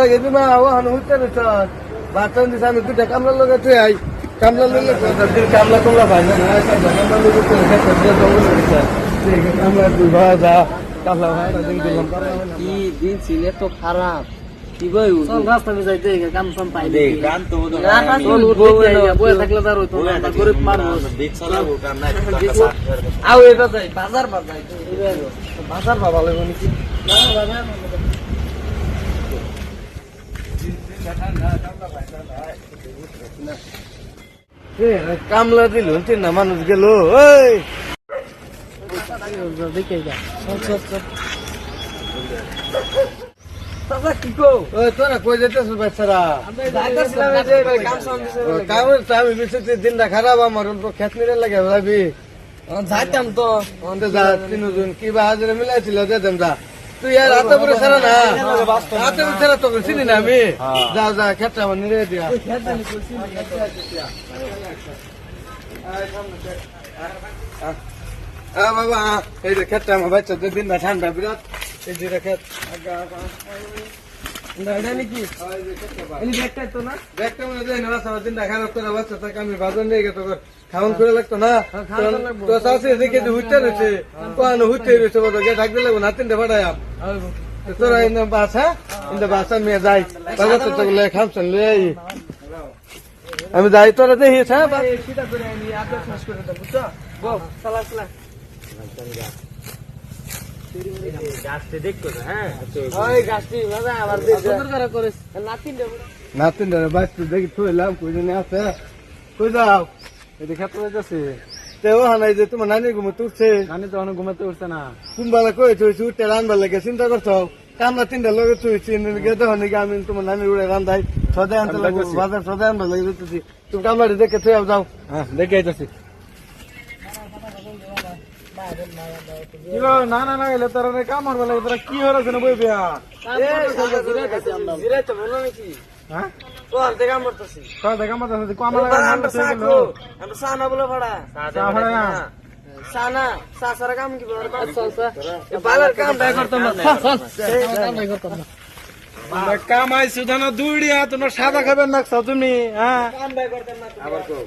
লাগে দিমা ও হান হইতে রেছ বাতন দিছ আমি দুটা কামলা লগে তুই আই কামলা লগে দিন কামলা তোমরা ভাই না কামলা লগে তুই খেতে জঙ্গল রেছ কামলা তুই ভাজা কামলা ভাই না দিন দিলাম কি দিন ছিল তো খারাপ কি বই চল রাস্তা মে যাইতে কাম সাম পাই দেখ গান তো বড় বই থাকলে তার হইতো না গরিব মানুষ দেখ চালাবো কাম নাই আও এটা যাই বাজার বাজার বাজার বাবা লাগবে নাকি কামলা দিল না মানুষ গেল ওই দেখে যা কি কো ওই তোরা কই যেতেছ বাচ্চারা কামের তো আমি বেশি দিনটা খারাপ আমার খেত নিরে লাগে ভাবি যাইতাম তো অন্তে যা তিনজন কি বা হাজারে মিলাইছিল যেতাম যা তুই আর হাতে পরে ছাড়া না হাতে পরে ছাড়া তোকে চিনি না আমি যা যা খেতটা আমার নিরে দিয়া বাবা এই যে খেতটা আমার বাচ্চাদের দিনটা ঠান্ডা বিরাট এই যে খেত নাকি এই ব্যাগটা তো না দেখতে মনে যায় না সারা দিন দেখা রাখতো না বাচ্চা থাকে আমি বাজার নিয়ে গেতো খাওয়ান করে লাগতো না তো সাথে দেখে যে হুইতে রয়েছে কোন হুইতে রয়েছে বলো গে থাকতে লাগবো না তিনটে ফাটাই তোরা ইন্দা বাসা ইন্দা বাসা মেয়ে যাই বাজার তো তোগুলো খামছেন লই আই আমি যাই তোরা দেখিস হ্যাঁ সিধা করে আমি আগে শেষ করে দেব বুঝছো বল চালা চালা গাছতে দেখতো না হ্যাঁ ওই গাছটি বাবা আবার দে সুন্দর করে করিস নাতিন দেব না তিনটে বাস দেখি থইলাম কই জানি আছে কই যাও এই দেখা তো যাচ্ছে তেও হানাই যে তোমার নানি ঘুমোতে উঠছে নানি তো অনেক ঘুমাতে উঠছে না তুমি বেলা কই তুই উঠতে রান্না লাগে চিন্তা করছো কামলা তিনটা লগে তুই গেতে হনি আমি তোমার নানির উড়ে রান্ধাই সদাই আনতে লাগবে বাজার সদাই আনতে লাগে যেতেছি তুমি কামলাটি দেখে তুই যাও হ্যাঁ দেখে আইতাছি না না না গেলে তোরা কাম মারবে লাগে তোরা কি হচ্ছে না বই বিয়া জিরাই তো বলো নাকি হ্যাঁ তো আর দেখা মরতেছি তো দেখা মত আছে কম লাগা নামটা সে গেল আমরা সানা বলে ভাড়া চা ভাড়া না সানা সাসার কাম কি বড় আচ্ছা আচ্ছা বালার কাম দাই করতাম না কাম আই সুধানা দুড়িয়া তোমার সাদা খাবেন না তুমি হ্যাঁ কাম দাই করতাম না আবার কো